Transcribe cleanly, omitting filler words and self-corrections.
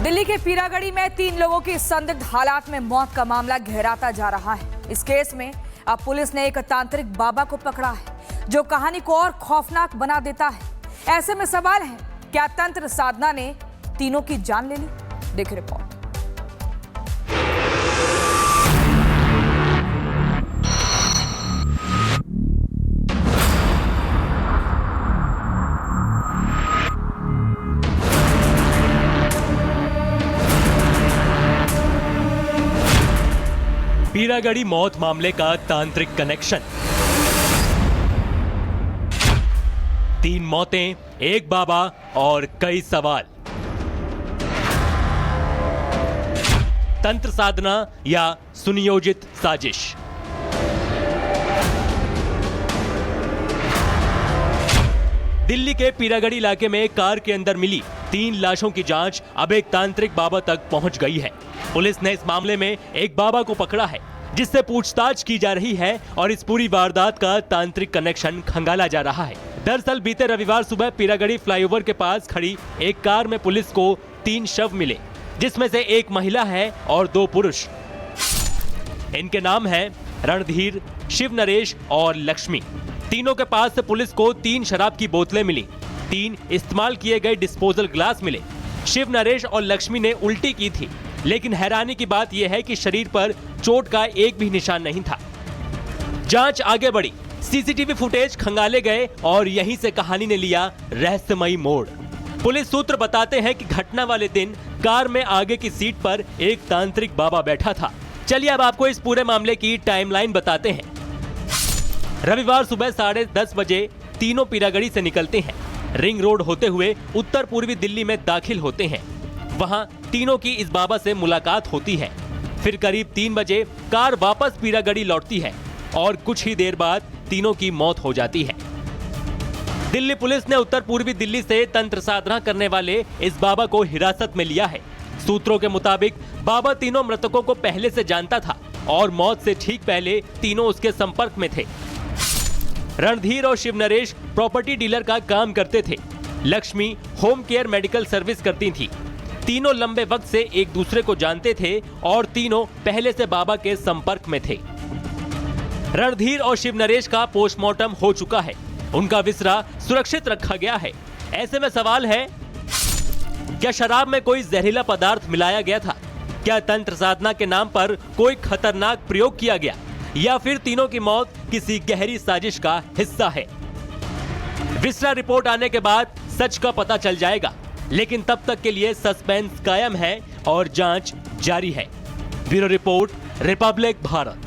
दिल्ली के पीरागढ़ी में 3 लोगों की संदिग्ध हालात में मौत का मामला गहराता जा रहा है। इस केस में अब पुलिस ने एक तांत्रिक बाबा को पकड़ा है जो कहानी को और खौफनाक बना देता है। ऐसे में सवाल है, क्या तंत्र साधना ने तीनों की जान ले ली? देखिए रिपोर्ट। पीरागढ़ी मौत मामले का तांत्रिक कनेक्शन। 3 मौतें, 1 बाबा और कई सवाल। तंत्र साधना या सुनियोजित साजिश। दिल्ली के पीरागढ़ी इलाके में कार के अंदर मिली 3 लाशों की जांच अब एक तांत्रिक बाबा तक पहुंच गई है। पुलिस ने इस मामले में एक बाबा को पकड़ा है जिससे पूछताछ की जा रही है और इस पूरी वारदात का तांत्रिक कनेक्शन खंगाला जा रहा है। दरअसल बीते रविवार सुबह पीरागढ़ी फ्लाईओवर के पास खड़ी एक कार में पुलिस को 3 शव मिले, जिसमें से 1 महिला है और 2 पुरुष। इनके नाम हैं रणधीर, शिव नरेश और लक्ष्मी। तीनों के पास से पुलिस को 3 शराब की बोतलें मिली, 3 इस्तेमाल किए गए डिस्पोजल ग्लास मिले। शिव नरेश और लक्ष्मी ने उल्टी की थी, लेकिन हैरानी की बात यह है कि शरीर पर चोट का एक भी निशान नहीं था। जांच आगे बढ़ी, सीसीटीवी फुटेज खंगाले गए और यहीं से कहानी ने लिया रहस्यमयी मोड़। पुलिस सूत्र बताते हैं कि घटना वाले दिन कार में आगे की सीट पर एक तांत्रिक बाबा बैठा था। चलिए अब आपको इस पूरे मामले की टाइमलाइन बताते हैं। रविवार सुबह 10:30 बजे तीनों पीरागढ़ी से निकलते हैं। रिंग रोड होते हुए उत्तर पूर्वी दिल्ली में दाखिल होते हैं। वहां तीनों की इस बाबा से मुलाकात होती है। फिर करीब 3 बजे कार वापस पीरागढ़ी लौटती है और कुछ ही देर बाद तीनों की मौत हो जाती है। दिल्ली पुलिस ने उत्तर पूर्वी दिल्ली से तंत्र साधना करने वाले इस बाबा को हिरासत में लिया है। सूत्रों के मुताबिक बाबा तीनों मृतकों को पहले से जानता था और मौत से ठीक पहले तीनों उसके संपर्क में थे। रणधीर और शिव नरेश प्रॉपर्टी डीलर का काम करते थे। Lakshmi home care medical service करती थी। तीनों लंबे वक्त से एक दूसरे को जानते थे और तीनों पहले से बाबा के संपर्क में थे। रणधीर और शिव नरेश का पोस्टमार्टम हो चुका है, उनका विसरा सुरक्षित रखा गया है। ऐसे में सवाल है, क्या शराब में कोई जहरीला पदार्थ मिलाया गया था? क्या तंत्र साधना के नाम पर कोई खतरनाक प्रयोग किया गया, या फिर तीनों की मौत किसी गहरी साजिश का हिस्सा है? विसरा रिपोर्ट आने के बाद सच का पता चल जाएगा, लेकिन तब तक के लिए सस्पेंस कायम है और जांच जारी है। Bureau report, Republic Bharat.